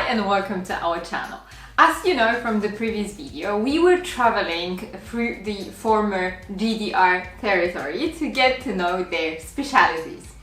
and welcome to our channel. As you know from the previous video, we were traveling through the former GDR territory to get to know their specialities.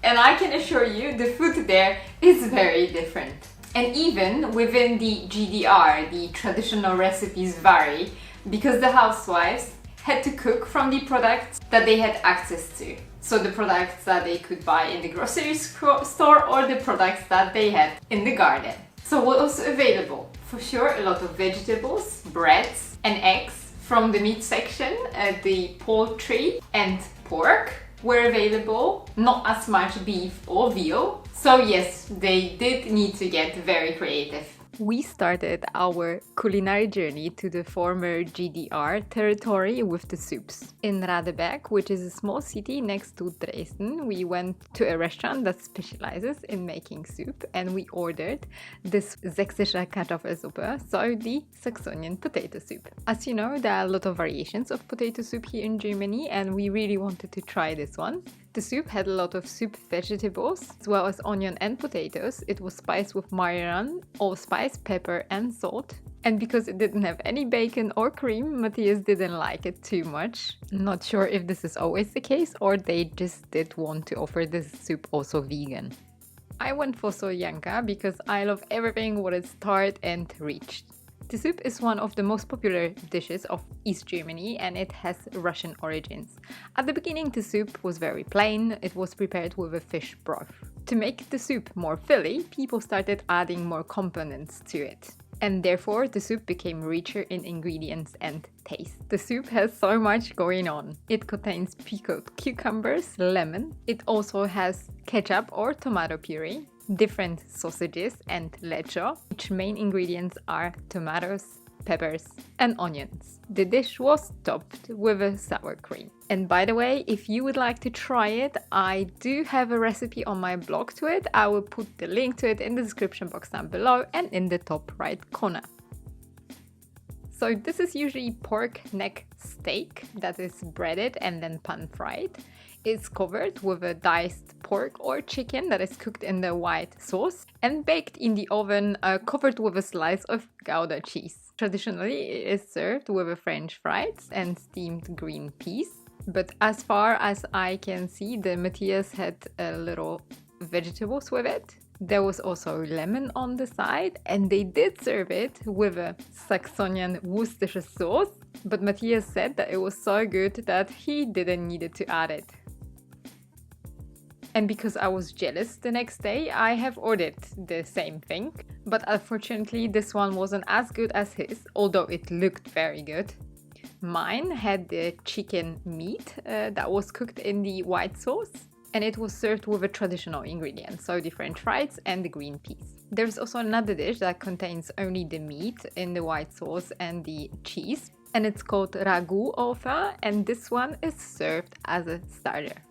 And I can assure you the food there is very different. And even within the GDR, the traditional recipes vary because the housewives had to cook from the products that they had access to. So the products that they could buy in the grocery store or the products that they had in the garden. So what was available? For sure, a lot of vegetables, breads and eggs. From the meat section, the poultry and pork were available, not as much beef or veal. So yes, they did need to get very creative. We started our culinary journey to the former GDR territory with the soups. In Radebeck, which is a small city next to Dresden, we went to a restaurant that specializes in making soup and we ordered this Sächsische Kartoffelsuppe, so the Saxonian potato soup. As you know, there are a lot of variations of potato soup here in Germany and we really wanted to try this one. The soup had a lot of soup vegetables, as well as onion and potatoes. It was spiced with marjoram, allspice, pepper and salt. And because it didn't have any bacon or cream, Matthias didn't like it too much. Not sure if this is always the case or they just did want to offer this soup also vegan. I went for Soljanka because I love everything what is tart and rich. The soup is one of the most popular dishes of East Germany and it has Russian origins. At the beginning the soup was very plain, it was prepared with a fish broth. To make the soup more filly, people started adding more components to it. And therefore the soup became richer in ingredients and taste. The soup has so much going on. It contains pickled cucumbers, lemon. It also has ketchup or tomato puree, different sausages and lecho, which main ingredients are tomatoes, peppers and onions. The dish was topped with a sour cream. And by the way, if you would like to try it, I do have a recipe on my blog to it. I will put the link to it in the description box down below and in the top right corner. So this is usually pork neck steak that is breaded and then pan-fried. It's covered with a diced pork or chicken that is cooked in the white sauce and baked in the oven, covered with a slice of Gouda cheese. Traditionally, it is served with a French fries and steamed green peas. But as far as I can see, the Matthias had a little vegetables with it. There was also lemon on the side and they did serve it with a Saxonian Worcestershire sauce. But Matthias said that it was so good that he didn't need to add it. And because I was jealous the next day, I have ordered the same thing. But unfortunately, this one wasn't as good as his, although it looked very good. Mine had the chicken meat that was cooked in the white sauce. And it was served with a traditional ingredient, so the French fries and the green peas. There's also another dish that contains only the meat in the white sauce and the cheese. And it's called ragu ofa, and this one is served as a starter.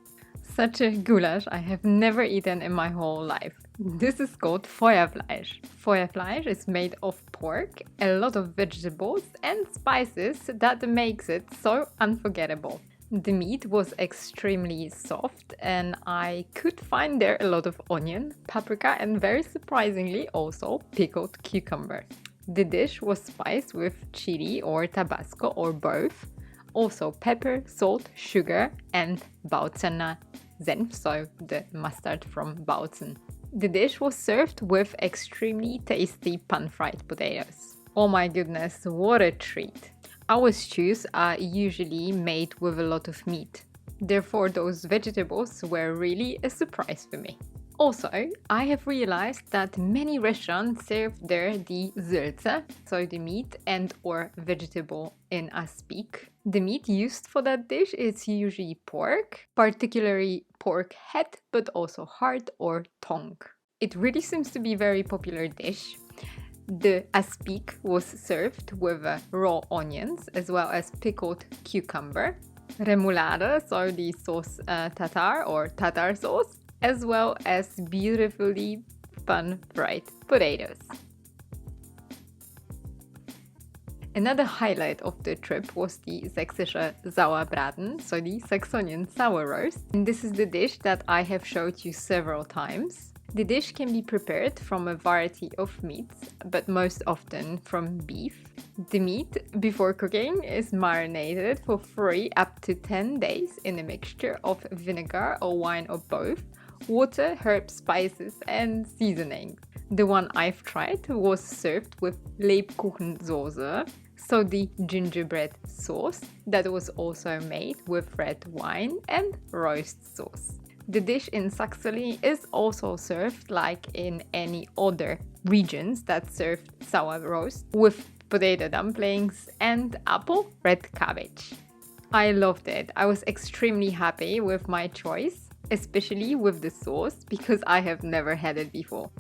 Such a goulash I have never eaten in my whole life. This is called Feuerfleisch. Feuerfleisch is made of pork, a lot of vegetables and spices that makes it so unforgettable. The meat was extremely soft and I could find there a lot of onion, paprika and very surprisingly also pickled cucumber. The dish was spiced with chili or Tabasco or both. Also pepper, salt, sugar and Bautzener Senf, so the mustard from Bautzen. The dish was served with extremely tasty pan-fried potatoes. Oh my goodness, what a treat! Our stews are usually made with a lot of meat. Therefore, those vegetables were really a surprise for me. Also, I have realized that many restaurants serve there the Sülze, so the meat and or vegetable in Aspic. The meat used for that dish is usually pork, particularly pork head, but also heart or tongue. It really seems to be a very popular dish. The Aspic was served with raw onions as well as pickled cucumber, remoulade, so the sauce tartare or tartar sauce, as well as beautifully pan-fried potatoes. Another highlight of the trip was the Sächsischer Sauerbraten, so the Saxonian sour roast. And this is the dish that I have showed you several times. The dish can be prepared from a variety of meats, but most often from beef. The meat, before cooking, is marinated for 3 up to 10 days in a mixture of vinegar or wine or both, water, herbs, spices and seasonings. The one I've tried was served with Lebkuchensoße, so the gingerbread sauce that was also made with red wine and roast sauce. The dish in Saxony is also served like in any other regions that serve sour roast with potato dumplings and apple red cabbage. I loved it. I was extremely happy with my choice, especially with the sauce because I have never had it before.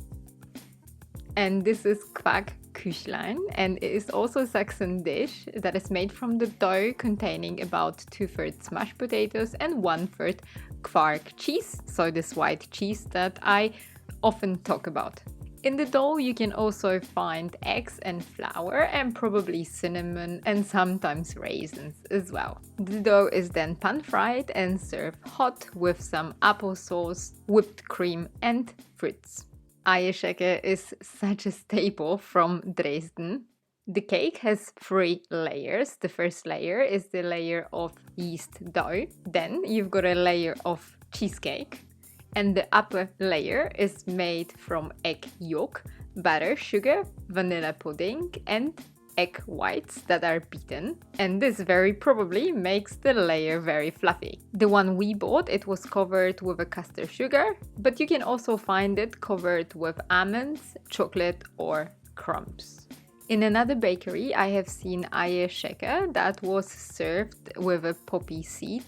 And this is Quarkküchlein, and it is also a Saxon dish that is made from the dough containing about 2/3 mashed potatoes and 1/3 Quark cheese, so this white cheese that I often talk about. In the dough you can also find eggs and flour and probably cinnamon and sometimes raisins as well. The dough is then pan-fried and served hot with some applesauce, whipped cream and fruits. Eierschecke is such a staple from Dresden. The cake has 3 layers. The first layer is the layer of yeast dough. Then you've got a layer of cheesecake. And the upper layer is made from egg yolk, butter, sugar, vanilla pudding and egg whites that are beaten. And this very probably makes the layer very fluffy. The one we bought, it was covered with a custard sugar, but you can also find it covered with almonds, chocolate or crumbs. In another bakery, I have seen Eierschecke that was served with a poppy seed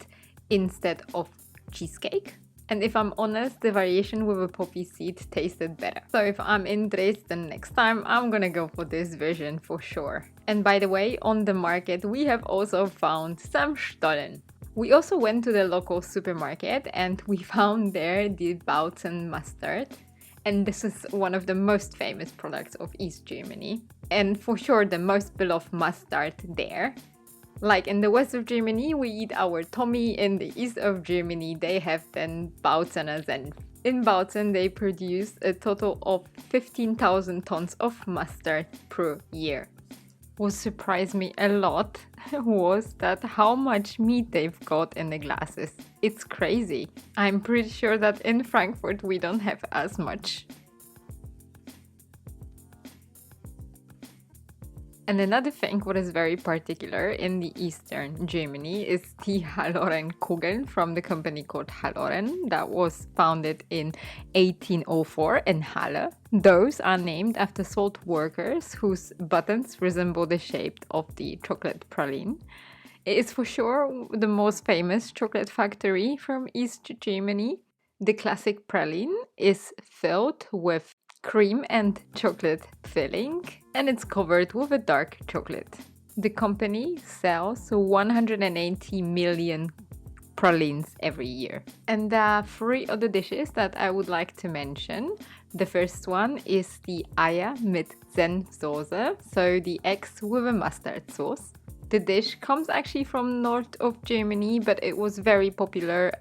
instead of cheesecake. And if I'm honest, the variation with a poppy seed tasted better. So if I'm in Dresden next time, I'm gonna go for this version for sure. And by the way, on the market, we have also found some Stollen. We also went to the local supermarket and we found there the Bautzen mustard. And this is one of the most famous products of East Germany. And for sure the most beloved mustard there. Like in the west of Germany, we eat our Tommy. In the east of Germany, they have then Bautzener Senf. In Bautzen, they produce a total of 15,000 tons of mustard per year. What surprised me a lot was that how much meat they've got in the glasses. It's crazy. I'm pretty sure that in Frankfurt we don't have as much. And another thing what is very particular in the eastern Germany is the Halloren Kugeln from the company called Halloren that was founded in 1804 in Halle. Those are named after salt workers whose buttons resemble the shape of the chocolate praline. It is for sure the most famous chocolate factory from East Germany. The classic praline is filled with cream and chocolate filling, and it's covered with a dark chocolate. The company sells 180 million pralines every year. And there are 3 other dishes that I would like to mention. The first one is the Eier mit Senfsoße, so the eggs with a mustard sauce. The dish comes actually from north of Germany, but it was very popular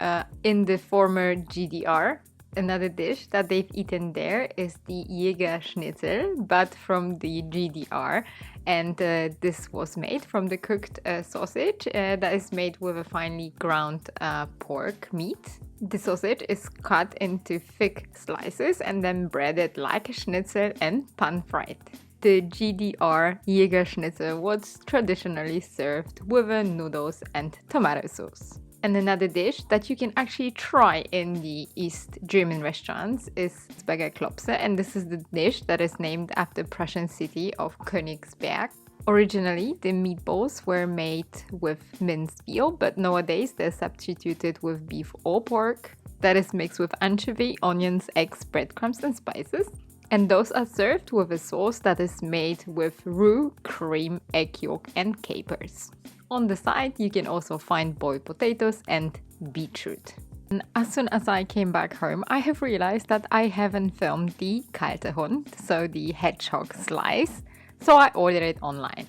in the former GDR. Another dish that they've eaten there is the Jägerschnitzel, but from the GDR. And this was made from the cooked sausage that is made with a finely ground pork meat. The sausage is cut into thick slices and then breaded like a schnitzel and pan-fried. The GDR Jägerschnitzel was traditionally served with noodles and tomato sauce. And another dish that you can actually try in the East German restaurants is Königsberger Klopse, and this is the dish that is named after the Prussian city of Königsberg. Originally, the meatballs were made with minced veal, but nowadays they're substituted with beef or pork that is mixed with anchovy, onions, eggs, breadcrumbs and spices. And those are served with a sauce that is made with roux, cream, egg yolk and capers. On the side, you can also find boiled potatoes and beetroot. And as soon as I came back home, I have realized that I haven't filmed the Kalter Hund, so the hedgehog slice, so I ordered it online.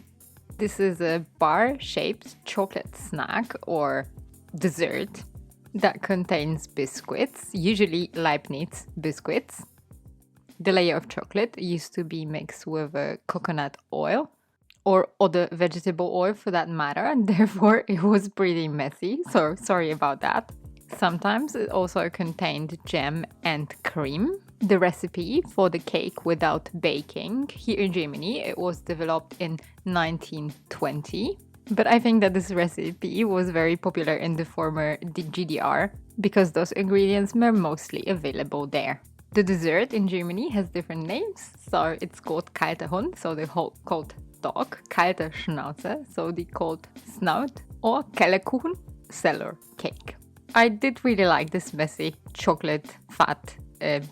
This is a bar-shaped chocolate snack or dessert that contains biscuits, usually Leibniz biscuits. The layer of chocolate used to be mixed with coconut oil or other vegetable oil for that matter, and therefore it was pretty messy, so sorry about that. Sometimes it also contained jam and cream. The recipe for the cake without baking here in Germany, it was developed in 1920. But I think that this recipe was very popular in the former GDR because those ingredients were mostly available there. The dessert in Germany has different names, so it's called Kalter Hund, so the cold dog, Kalter Schnauze, so the cold snout, or Kellerkuchen, cellar cake. I did really like this messy chocolate fat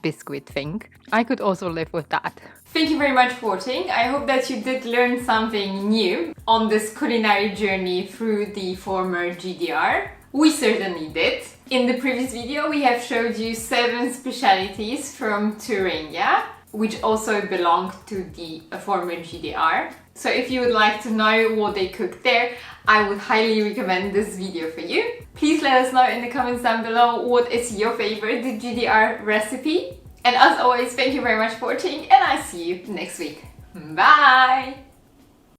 biscuit thing. I could also live with that. Thank you very much for watching. I hope that you did learn something new on this culinary journey through the former GDR. We certainly did. In the previous video we have showed you 7 specialities from Thuringia, which also belonged to the former GDR. So if you would like to know what they cooked there, I would highly recommend this video for you. Please let us know in the comments down below what is your favorite GDR recipe. And as always, thank you very much for watching and I'll see you next week. Bye!